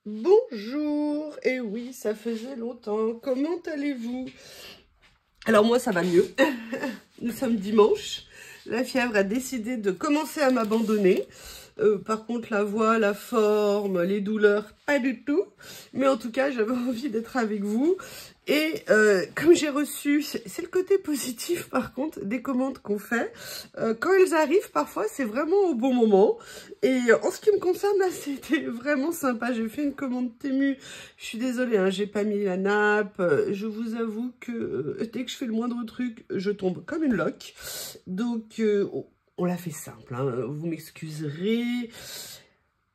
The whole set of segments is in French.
Bonjour, et oui, ça faisait longtemps. Comment allez-vous? Alors moi, ça va mieux. Nous sommes dimanche. La fièvre a décidé de commencer à m'abandonner. Par contre, la voix, la forme, les douleurs, pas du tout. Mais en tout cas, j'avais envie d'être avec vous. Et comme j'ai reçu, c'est le côté positif par contre, des commandes qu'on fait. Quand elles arrivent, parfois, c'est vraiment au bon moment. Et en ce qui me concerne, là, c'était vraiment sympa. J'ai fait une commande Temu. Je suis désolée, hein, j'ai pas mis la nappe. Je vous avoue que dès que je fais le moindre truc, je tombe comme une loque. Donc, on l'a fait simple, hein, vous m'excuserez.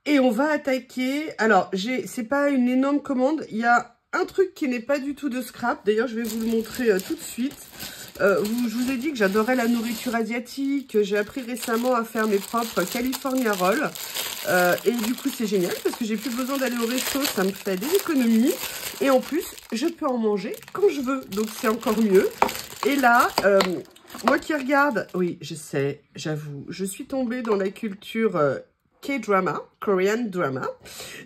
Et on va attaquer. Alors, c'est pas une énorme commande. Il y a un truc qui n'est pas du tout de scrap. D'ailleurs, je vais vous le montrer tout de suite. Je vous ai dit que j'adorais la nourriture asiatique. J'ai appris récemment à faire mes propres California Rolls. Et du coup, c'est génial parce que j'ai plus besoin d'aller au resto. Ça me fait des économies. Et en plus, je peux en manger quand je veux. Donc, c'est encore mieux. Et là... moi qui regarde, oui, je sais, j'avoue, je suis tombée dans la culture K-drama, Korean drama.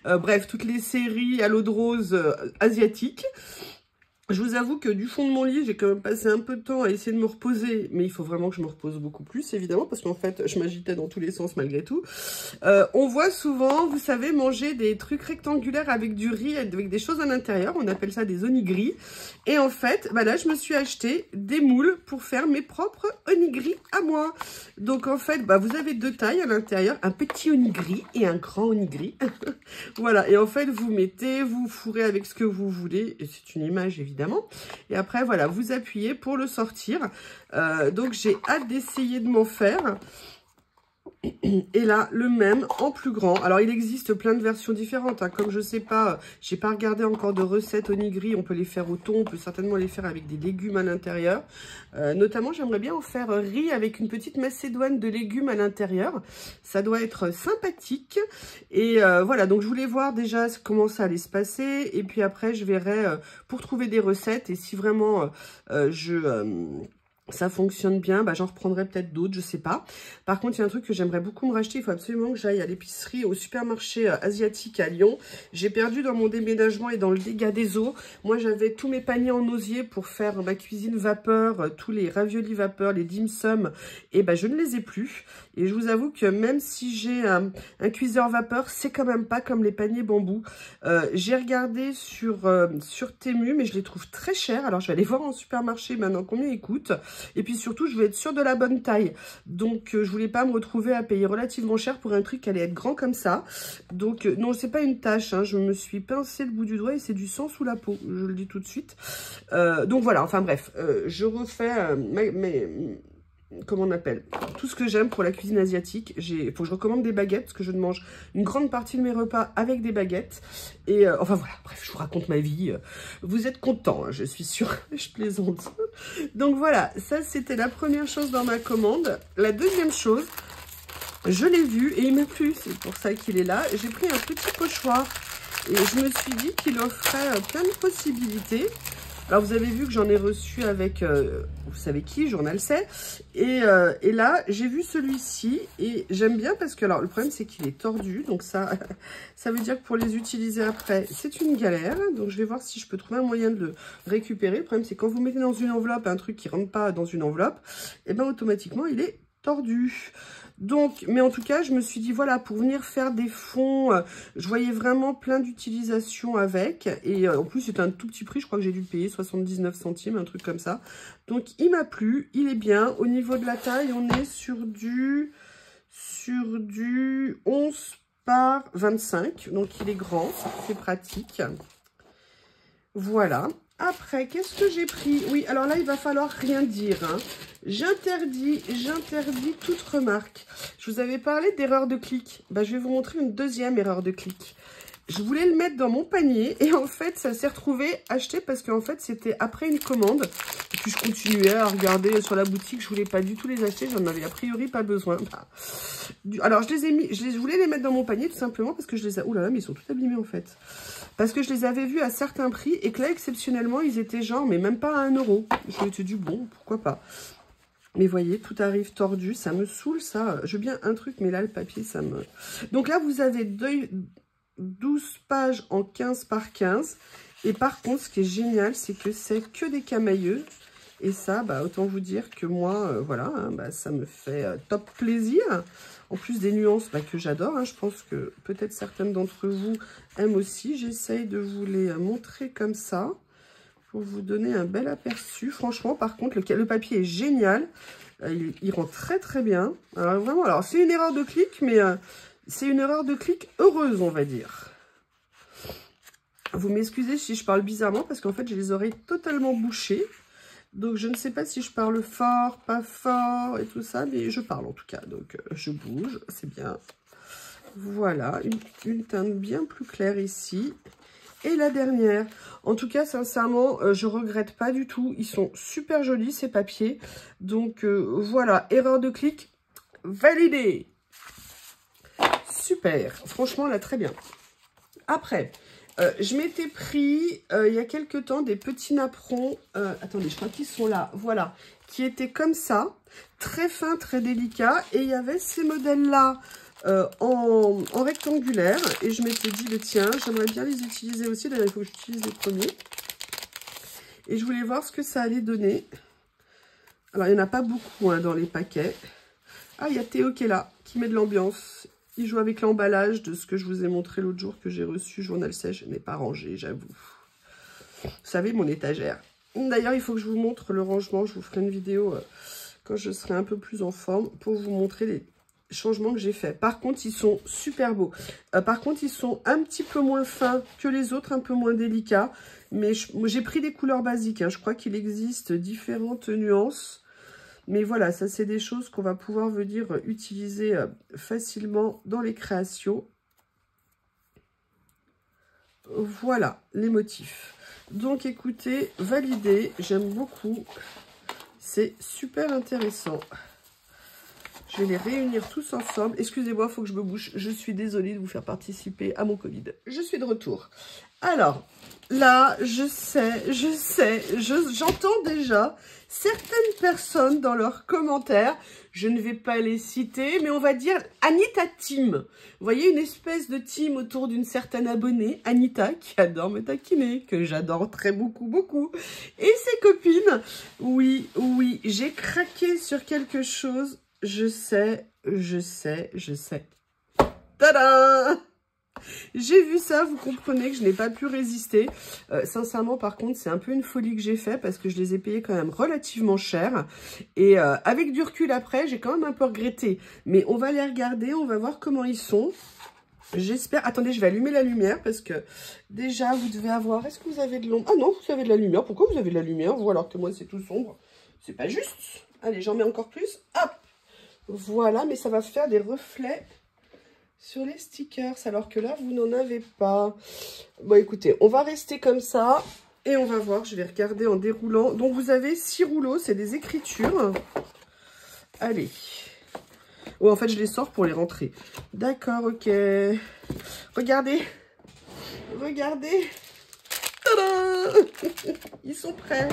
Bref, toutes les séries à l'eau de rose asiatiques. Je vous avoue que du fond de mon lit, j'ai quand même passé un peu de temps à essayer de me reposer. Mais il faut vraiment que je me repose beaucoup plus, évidemment, parce qu'en fait, je m'agitais dans tous les sens malgré tout. On voit souvent, vous savez, manger des trucs rectangulaires avec du riz, avec des choses à l'intérieur. On appelle ça des onigiri. Et en fait, bah là, je me suis acheté des moules pour faire mes propres onigiri à moi. Donc en fait, bah, vous avez deux tailles à l'intérieur, un petit onigiri et un grand onigiri. Voilà, et en fait, vous mettez, vous fourrez avec ce que vous voulez. Et c'est une image, évidemment. Et après, voilà, vous appuyez pour le sortir. Donc, j'ai hâte d'essayer de m'en faire. Et là, le même en plus grand. Alors, il existe plein de versions différentes. Hein. Comme je sais pas, j'ai pas regardé encore de recettes onigiri. On peut les faire au thon, on peut certainement les faire avec des légumes à l'intérieur. Notamment, j'aimerais bien en faire riz avec une petite macédoine de légumes à l'intérieur. Ça doit être sympathique. Et voilà, donc je voulais voir déjà comment ça allait se passer. Et puis après, je verrai pour trouver des recettes. Et si vraiment ça fonctionne bien, bah, j'en reprendrai peut-être d'autres, je sais pas. Par contre, il y a un truc que j'aimerais beaucoup me racheter. Il faut absolument que j'aille à l'épicerie, au supermarché asiatique à Lyon. J'ai perdu dans mon déménagement et dans le dégât des eaux. Moi, j'avais tous mes paniers en osier pour faire ma cuisine vapeur, tous les raviolis vapeur, les dim sum. Et bah, je ne les ai plus. Et je vous avoue que même si j'ai un cuiseur vapeur, c'est quand même pas comme les paniers bambou. J'ai regardé sur Temu, mais je les trouve très chers. Alors, je vais aller voir en supermarché maintenant combien ils coûtent. Et puis surtout, je veux être sûre de la bonne taille. Donc, je voulais pas me retrouver à payer relativement cher pour un truc qui allait être grand comme ça. Donc, non, c'est pas une tâche. Hein. Je me suis pincé le bout du doigt et c'est du sang sous la peau. Je le dis tout de suite. Donc, voilà. Enfin, bref. Je refais comment on appelle, tout ce que j'aime pour la cuisine asiatique. Il faut que je recommande des baguettes parce que je mange une grande partie de mes repas avec des baguettes. Et enfin voilà, bref, je vous raconte ma vie. Vous êtes contents, hein, je suis sûre. Je plaisante. Donc voilà, ça c'était la première chose dans ma commande. La deuxième chose, je l'ai vu et il m'a plu, c'est pour ça qu'il est là. J'ai pris un petit pochoir et je me suis dit qu'il offrait plein de possibilités. Alors, vous avez vu que j'en ai reçu avec, vous savez qui, Journal C. Et là, j'ai vu celui-ci et j'aime bien parce que, alors, le problème, c'est qu'il est tordu. Donc, ça veut dire que pour les utiliser après, c'est une galère. Donc, je vais voir si je peux trouver un moyen de le récupérer. Le problème, c'est quand vous mettez dans une enveloppe un truc qui ne rentre pas dans une enveloppe, et bien, automatiquement, il est tordu. Donc, mais en tout cas, je me suis dit, voilà, pour venir faire des fonds, je voyais vraiment plein d'utilisations avec. Et en plus, c'est un tout petit prix, je crois que j'ai dû le payer 79 centimes, un truc comme ça. Donc, il m'a plu, il est bien. Au niveau de la taille, on est sur du 11 par 25. Donc, il est grand, c'est pratique. Voilà. Après, qu'est-ce que j'ai pris? Oui, alors là, il va falloir rien dire. Hein. J'interdis toute remarque. Je vous avais parlé d'erreur de clic. Bah, je vais vous montrer une deuxième erreur de clic. Je voulais le mettre dans mon panier et en fait, ça s'est retrouvé acheté parce qu'en fait, c'était après une commande. Et puis, je continuais à regarder sur la boutique. Je voulais pas du tout les acheter. J'en avais a priori pas besoin. Bah, alors, je les ai mis, je voulais les mettre dans mon panier tout simplement parce que je les ai... Ouh là là, mais ils sont tout abîmés en fait. Parce que je les avais vus à certains prix et que là, exceptionnellement, ils étaient genre, mais même pas à 1 €. Je me suis dit, bon, pourquoi pas. Mais voyez, tout arrive tordu. Ça me saoule, ça. Je veux bien un truc, mais là, le papier, ça me... Donc là, vous avez 12 pages en 15 par 15. Et par contre, ce qui est génial, c'est que c'est que des camailleux. Et ça, bah, autant vous dire que moi, voilà, hein, bah, ça me fait top plaisir. En plus des nuances bah, que j'adore. Hein, je pense que peut-être certaines d'entre vous aiment aussi. J'essaye de vous les montrer comme ça pour vous donner un bel aperçu. Franchement, par contre, le papier est génial. Il rend très très bien. Alors vraiment, alors c'est une erreur de clic, mais c'est une erreur de clic heureuse, on va dire. Vous m'excusez si je parle bizarrement, parce qu'en fait, j'ai les oreilles totalement bouchées. Donc, je ne sais pas si je parle fort, pas fort et tout ça, mais je parle en tout cas. Donc, je bouge, c'est bien. Voilà, une teinte bien plus claire ici. Et la dernière. En tout cas, sincèrement, je regrette pas du tout. Ils sont super jolis, ces papiers. Donc, voilà, erreur de clic validée. Super. Franchement, là, très bien. Après... je m'étais pris, il y a quelques temps, des petits napperons. Attendez, je crois qu'ils sont là. Voilà. Qui étaient comme ça. Très fins, très délicats. Et il y avait ces modèles-là en rectangulaire. Et je m'étais dit, tiens, j'aimerais bien les utiliser aussi. D'ailleurs, il faut que j'utilise les premiers. Et je voulais voir ce que ça allait donner. Alors, il n'y en a pas beaucoup hein, dans les paquets. Ah, il y a Théo qui est là, qui met de l'ambiance. Il joue avec l'emballage de ce que je vous ai montré l'autre jour que j'ai reçu, journal sèche. Je n'ai pas rangé, j'avoue. Vous savez, mon étagère. D'ailleurs, il faut que je vous montre le rangement. Je vous ferai une vidéo quand je serai un peu plus en forme pour vous montrer les changements que j'ai faits. Par contre, ils sont super beaux. Par contre, ils sont un petit peu moins fins que les autres, un peu moins délicats. Mais j'ai pris des couleurs basiques. Hein. Je crois qu'il existe différentes nuances. Mais voilà, ça c'est des choses qu'on va pouvoir venir utiliser facilement dans les créations. Voilà les motifs. Donc écoutez, validé, j'aime beaucoup. C'est super intéressant. Je vais les réunir tous ensemble. Excusez-moi, il faut que je me bouge. Je suis désolée de vous faire participer à mon Covid. Je suis de retour. Alors, là, j'entends déjà certaines personnes dans leurs commentaires, je ne vais pas les citer, mais on va dire Anita Team. Vous voyez, une espèce de team autour d'une certaine abonnée, Anita, qui adore me taquiner, que j'adore très beaucoup. Et ses copines, oui, j'ai craqué sur quelque chose, je sais. Tada! J'ai vu ça, vous comprenez que je n'ai pas pu résister. Sincèrement, par contre, c'est un peu une folie que j'ai fait parce que je les ai payés quand même relativement cher. Et avec du recul après, j'ai quand même un peu regretté. Mais on va les regarder, on va voir comment ils sont. J'espère... Attendez, je vais allumer la lumière parce que déjà, vous devez avoir... Est-ce que vous avez de l'ombre? Ah non, vous avez de la lumière. Pourquoi vous avez de la lumière, vous, alors que moi, c'est tout sombre? C'est pas juste. Allez, j'en mets encore plus. Hop! Voilà, mais ça va faire des reflets sur les stickers, alors que là, vous n'en avez pas. Bon, écoutez, on va rester comme ça et on va voir. Je vais regarder en déroulant. Donc, vous avez 6 rouleaux, c'est des écritures. Allez. Oh, en fait, je les sors pour les rentrer. D'accord, ok. Regardez. Tadam! Ils sont prêts.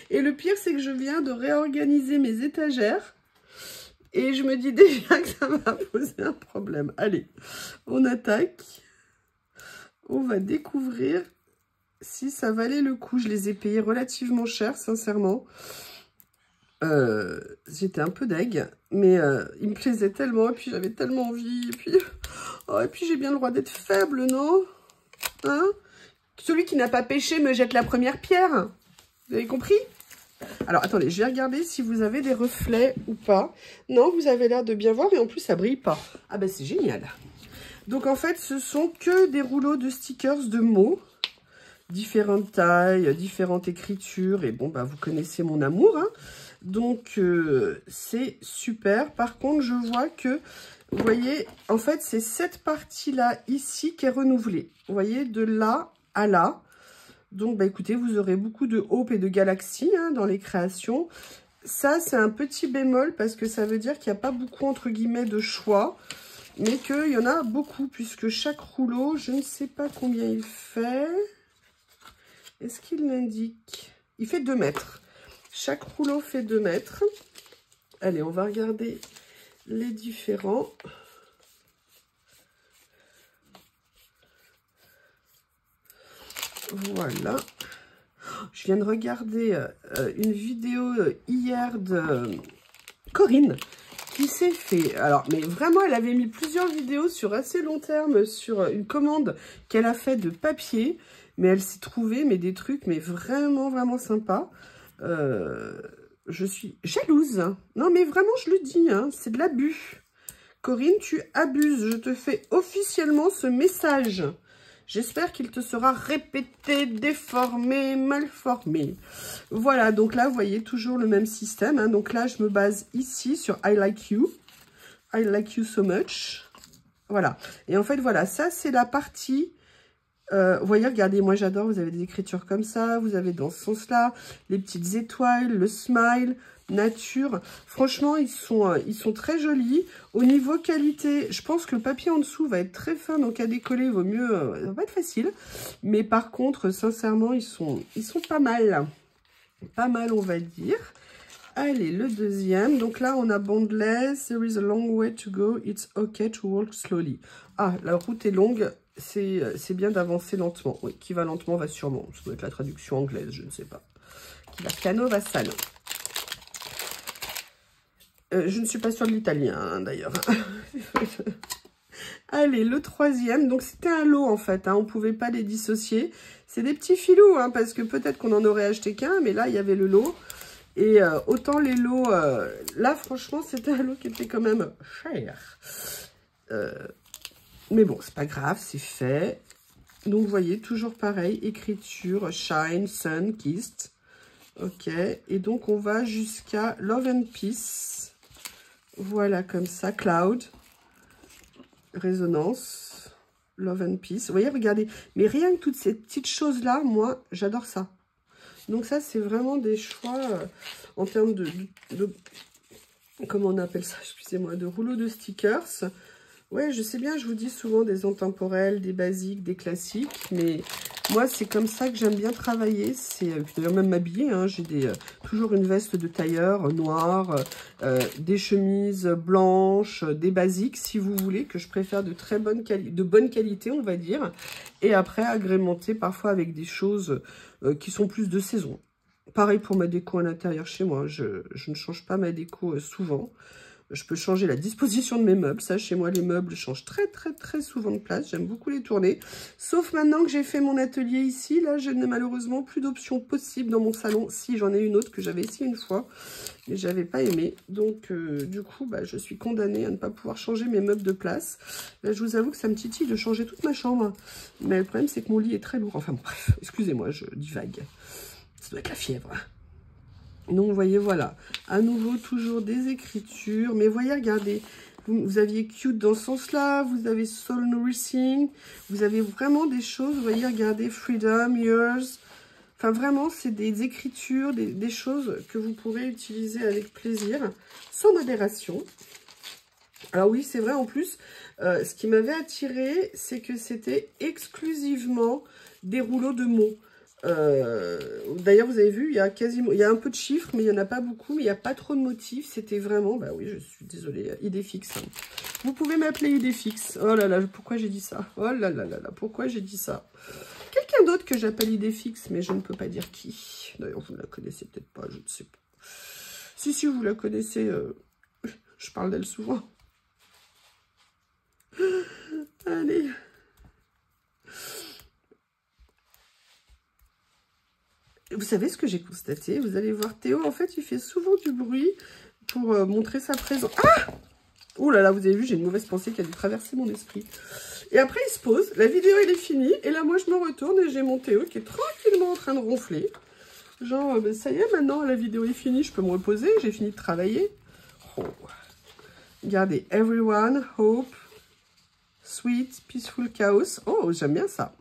Et le pire, c'est que je viens de réorganiser mes étagères. Et je me dis déjà que ça va poser un problème. Allez, on attaque. On va découvrir si ça valait le coup. Je les ai payés relativement cher, sincèrement. J'étais un peu deg, mais il me plaisait tellement. Et puis j'avais tellement envie. Et puis j'ai bien le droit d'être faible, non? Hein? Celui qui n'a pas péché me jette la première pierre. Vous avez compris? Alors, attendez, je vais regarder si vous avez des reflets ou pas. Non, vous avez l'air de bien voir et en plus, ça brille pas. Ah ben, c'est génial. Donc, en fait, ce sont que des rouleaux de stickers de mots. Différentes tailles, différentes écritures. Et bon, bah, vous connaissez mon amour. Hein. Donc, c'est super. Par contre, je vois que, vous voyez, en fait, c'est cette partie-là, ici, qui est renouvelée. Vous voyez, de là à là. Donc, bah, écoutez, vous aurez beaucoup de Hope et de Galaxy hein, dans les créations. Ça, c'est un petit bémol parce que ça veut dire qu'il n'y a pas beaucoup, entre guillemets, de choix. Mais qu'il y en a beaucoup puisque chaque rouleau, je ne sais pas combien il fait. Est-ce qu'il l'indique? Il fait 2 mètres. Chaque rouleau fait 2 mètres. Allez, on va regarder les différents. Voilà. Je viens de regarder une vidéo hier de Corinne qui s'est fait... Alors, mais vraiment, elle avait mis plusieurs vidéos sur assez long terme sur une commande qu'elle a faite de papier. Mais elle s'est trouvée des trucs mais vraiment, vraiment sympas. Je suis jalouse. Non, mais vraiment, je le dis, hein, c'est de l'abus. Corinne, tu abuses. Je te fais officiellement ce message. J'espère qu'il te sera répété, déformé, mal formé. Voilà, donc là, vous voyez, toujours le même système. Hein. Donc là, je me base ici sur I like you. I like you so much. Voilà. Et en fait, voilà, ça, c'est la partie... vous voyez, regardez, moi, j'adore. Vous avez des écritures comme ça. Vous avez dans ce sens-là les petites étoiles, le smile... nature, franchement ils sont très jolis. Au niveau qualité, je pense que le papier en dessous va être très fin, donc à décoller vaut mieux, ça va pas être facile, mais par contre sincèrement ils sont pas mal on va dire. Allez, le deuxième, donc là on a Bondless, there is a long way to go, it's okay to walk slowly. Ah, la route est longue, c'est bien d'avancer lentement. Oui, qui va lentement va sûrement, ça doit être la traduction anglaise, je ne sais pas. Qui va piano va sano. Je ne suis pas sûre de l'italien, hein, d'ailleurs. Allez, le troisième. Donc, c'était un lot, en fait. Hein, on ne pouvait pas les dissocier. C'est des petits filous, hein, parce que peut-être qu'on en aurait acheté qu'un, mais là, il y avait le lot. Et autant les lots... là, franchement, c'était un lot qui était quand même cher. Mais bon, c'est pas grave, c'est fait. Donc, vous voyez, toujours pareil. Écriture, shine, sun, kissed. Ok. Et donc, on va jusqu'à love and peace. Voilà, comme ça, cloud, résonance, love and peace. Vous voyez, regardez, mais rien que toutes ces petites choses-là, moi, j'adore ça. Donc ça, c'est vraiment des choix en termes de... Comment on appelle ça, excusez-moi, de rouleau de stickers. Ouais, je sais bien, je vous dis souvent des intemporels, des basiques, des classiques, mais moi, c'est comme ça que j'aime bien travailler. C'est d'ailleurs même m'habiller, hein, j'ai toujours une veste de tailleur noire, des chemises blanches, des basiques, si vous voulez, que je préfère de bonne qualité, on va dire, et après agrémenter parfois avec des choses qui sont plus de saison. Pareil pour ma déco à l'intérieur chez moi, je ne change pas ma déco souvent. Je peux changer la disposition de mes meubles. Ça, chez moi, les meubles changent très souvent de place. J'aime beaucoup les tourner. Sauf maintenant que j'ai fait mon atelier ici. Là, je n'ai malheureusement plus d'options possibles dans mon salon. Si, j'en ai une autre que j'avais essayé une fois. Mais je n'avais pas aimé. Donc, du coup, bah, je suis condamnée à ne pas pouvoir changer mes meubles de place. Là, je vous avoue que ça me titille de changer toute ma chambre. Mais le problème, c'est que mon lit est très lourd. Enfin, bon, bref, excusez-moi, je divague. Ça doit être la fièvre. Donc, vous voyez, voilà. À nouveau, toujours des écritures. Mais voyez, regardez. Vous aviez cute dans ce sens-là. Vous avez soul nourishing. Vous avez vraiment des choses. Vous voyez, regardez. Freedom, yours. Enfin, vraiment, c'est des écritures, des choses que vous pourrez utiliser avec plaisir. Sans modération. Alors oui, c'est vrai, en plus, ce qui m'avait attiré, c'est que c'était exclusivement des rouleaux de mots. D'ailleurs, vous avez vu, il y a un peu de chiffres, mais il n'y en a pas beaucoup, mais il n'y a pas trop de motifs. C'était vraiment, bah oui, je suis désolée, idée fixe. Hein. Vous pouvez m'appeler idée fixe. Oh là là, pourquoi j'ai dit ça? Oh là là là là, pourquoi j'ai dit ça? Quelqu'un d'autre que j'appelle idée fixe, mais je ne peux pas dire qui. D'ailleurs, vous ne la connaissez peut-être pas, je ne sais pas. Si, vous la connaissez, je parle d'elle souvent. Allez. Vous savez ce que j'ai constaté? Vous allez voir Théo, en fait, il fait souvent du bruit pour montrer sa présence. Ah! Oh là là, vous avez vu, j'ai une mauvaise pensée qui a dû traverser mon esprit. Et après, il se pose, la vidéo, elle est finie. Et là, moi, je me retourne et j'ai mon Théo qui est tranquillement en train de ronfler. Genre, ben, ça y est, maintenant, la vidéo est finie, je peux me reposer, j'ai fini de travailler. Oh. Regardez, everyone, hope, sweet, peaceful chaos. Oh, j'aime bien ça.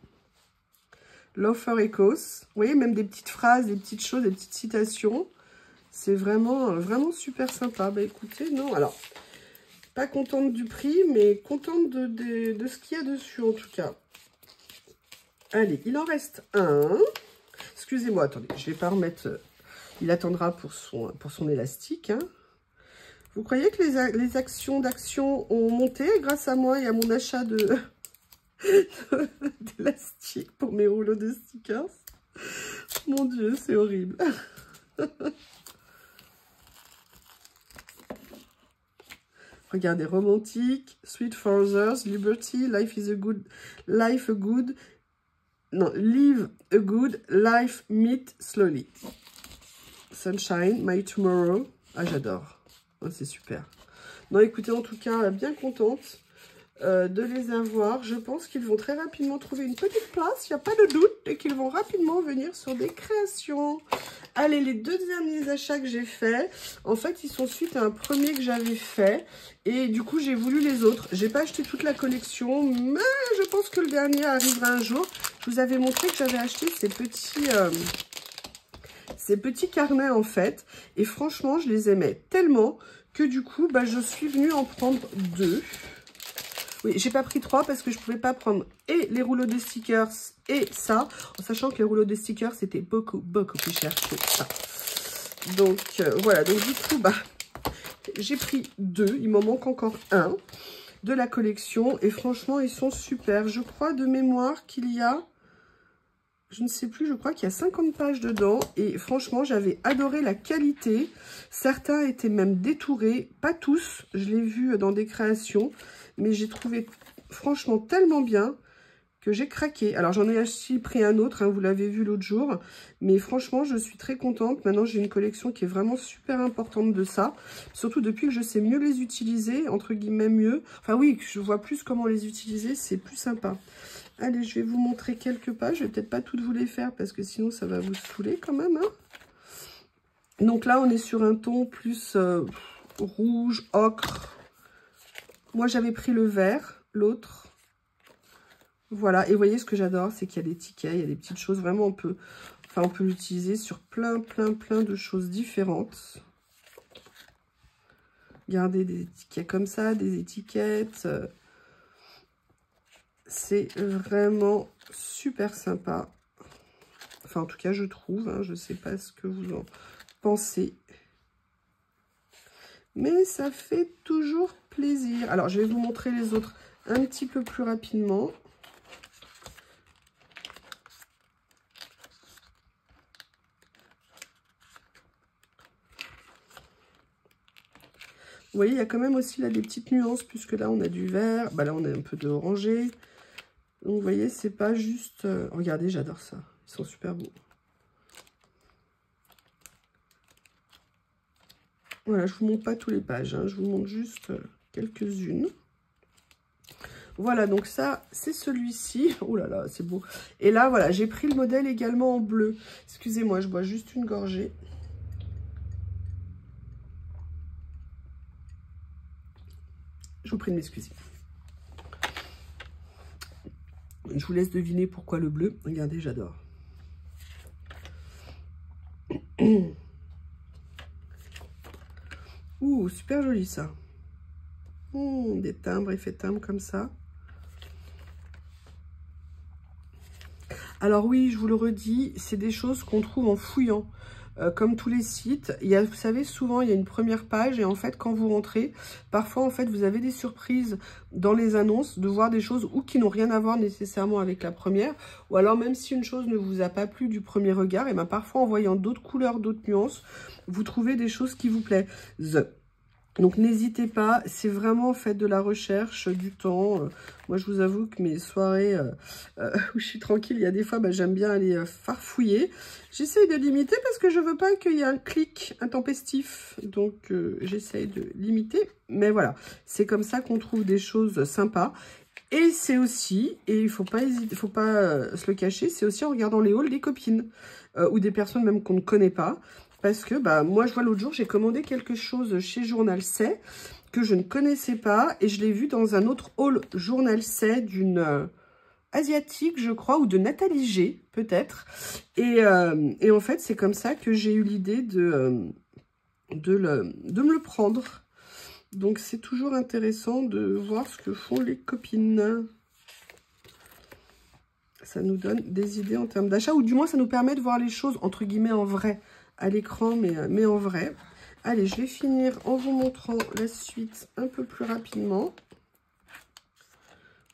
Love for Echoes. Vous voyez, même des petites phrases, des petites choses, des petites citations. C'est vraiment, vraiment super sympa. Bah écoutez, non, alors, pas contente du prix, mais contente de ce qu'il y a dessus, en tout cas. Allez, il en reste un. Excusez-moi, attendez, je vais pas remettre... il attendra pour son élastique. Hein. Vous croyez que les actions d'action ont monté grâce à moi et à mon achat d'élastique pour mes rouleaux de stickers. Mon Dieu, c'est horrible. Regardez, romantique, sweet for others, liberty, life is a good, life a good, non, live a good, life meet slowly. Sunshine, my tomorrow. Ah, j'adore. Oh, c'est super. Non, écoutez, en tout cas, bien contente de les avoir. Je pense qu'ils vont très rapidement trouver une petite place, il n'y a pas de doute, et qu'ils vont rapidement venir sur des créations. Allez, les deux derniers achats que j'ai faits, en fait, ils sont suite à un premier que j'avais fait. Et du coup, j'ai voulu les autres. J'ai pas acheté toute la collection, mais je pense que le dernier arrivera un jour. Je vous avais montré que j'avais acheté ces petits carnets, en fait. Et franchement, je les aimais tellement que du coup, bah, je suis venue en prendre 2. Oui, j'ai pas pris 3 parce que je pouvais pas prendre et les rouleaux de stickers et ça, en sachant que les rouleaux de stickers c'était beaucoup plus cher que ça. Donc voilà, donc du coup bah j'ai pris 2, il m'en manque encore un de la collection et franchement ils sont super. Je crois de mémoire qu'il y a, je ne sais plus, je crois qu'il y a 50 pages dedans et franchement j'avais adoré la qualité. Certains étaient même détourés, pas tous, je l'ai vu dans des créations. Mais j'ai trouvé franchement tellement bien que j'ai craqué. Alors j'en ai aussi pris un autre, hein, vous l'avez vu l'autre jour. Mais franchement, je suis très contente. Maintenant, j'ai une collection qui est vraiment super importante de ça. Surtout depuis que je sais mieux les utiliser, entre guillemets mieux. Enfin oui, je vois plus comment les utiliser, c'est plus sympa. Allez, je vais vous montrer quelques pages. Je vais peut-être pas toutes vous les faire parce que sinon ça va vous saouler quand même. Hein. Donc là, on est sur un ton plus rouge, ocre. Moi, j'avais pris le vert, l'autre. Voilà, et vous voyez, ce que j'adore, c'est qu'il y a des tickets, il y a des petites choses. Vraiment, on peut l'utiliser sur plein de choses différentes. Regardez, des tickets comme ça, des étiquettes. C'est vraiment super sympa. Enfin, en tout cas, je trouve. Hein, je ne sais pas ce que vous en pensez. Mais ça fait toujours plaisir. Alors, je vais vous montrer les autres un petit peu plus rapidement. Vous voyez, il y a quand même aussi là des petites nuances, puisque là, on a du vert. Bah, là, on a un peu de orangé. Donc, vous voyez, c'est pas juste... Regardez, j'adore ça. Ils sont super beaux. Voilà, je vous montre pas tous les pages. Hein. Je vous montre juste quelques-unes. Voilà, donc ça, c'est celui-ci. Oh là là, c'est beau. Et là, voilà, j'ai pris le modèle également en bleu. Excusez-moi, je bois juste une gorgée. Je vous prie de m'excuser. Je vous laisse deviner pourquoi le bleu. Regardez, j'adore. Ouh, super joli ça. Des timbres, effet timbre comme ça. Alors oui, je vous le redis, c'est des choses qu'on trouve en fouillant. Comme tous les sites, il y a, vous savez, souvent il y a une première page et en fait quand vous rentrez, parfois en fait vous avez des surprises dans les annonces de voir des choses ou qui n'ont rien à voir nécessairement avec la première, ou alors même si une chose ne vous a pas plu du premier regard, et bien parfois en voyant d'autres couleurs, d'autres nuances, vous trouvez des choses qui vous plaisent. Donc n'hésitez pas, c'est vraiment en fait de la recherche, du temps. Moi je vous avoue que mes soirées où je suis tranquille, il y a des fois j'aime bien aller farfouiller. J'essaye de limiter parce que je veux pas qu'il y ait un clic intempestif. Donc j'essaye de limiter. Mais voilà, c'est comme ça qu'on trouve des choses sympas. Et c'est aussi, et il faut pas hésiter, faut pas se le cacher, c'est aussi en regardant les hauls des copines ou des personnes même qu'on ne connaît pas. Parce que moi, je vois l'autre jour, j'ai commandé quelque chose chez Journal C que je ne connaissais pas. Et je l'ai vu dans un autre haul Journal C d'une asiatique, je crois, ou de Nathalie G, peut-être. Et en fait, c'est comme ça que j'ai eu l'idée de me le prendre. Donc, c'est toujours intéressant de voir ce que font les copines. Ça nous donne des idées en termes d'achat, ou du moins, ça nous permet de voir les choses, entre guillemets, en vrai. À l'écran, mais en vrai. Allez, je vais finir en vous montrant la suite un peu plus rapidement.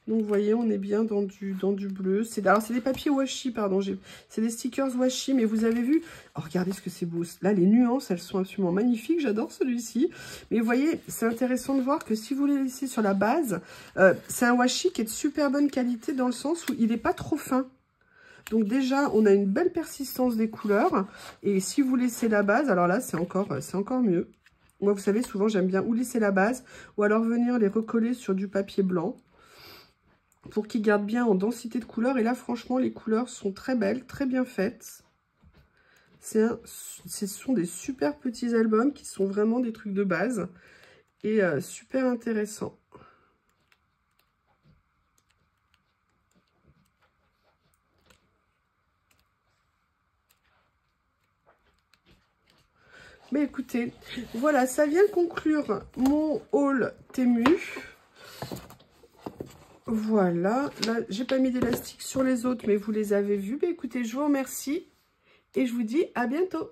Donc, vous voyez, on est bien dans du bleu. Alors, c'est des papiers washi, pardon. C'est des stickers washi, mais vous avez vu... Oh, regardez ce que c'est beau. Là, les nuances, elles sont absolument magnifiques. J'adore celui-ci. Mais vous voyez, c'est intéressant de voir que si vous les laissez sur la base, c'est un washi qui est de super bonne qualité dans le sens où il n'est pas trop fin. Donc déjà, on a une belle persistance des couleurs. Et si vous laissez la base, alors là, c'est encore mieux. Moi, vous savez, souvent, j'aime bien ou laisser la base ou alors venir les recoller sur du papier blanc pour qu'ils gardent bien en densité de couleurs. Et là, franchement, les couleurs sont très belles, très bien faites. Ce sont des super petits albums qui sont vraiment des trucs de base et super intéressants. Mais écoutez, voilà, ça vient conclure mon haul Temu. Voilà, là, j'ai pas mis d'élastique sur les autres, mais vous les avez vus. Mais écoutez, je vous remercie et je vous dis à bientôt.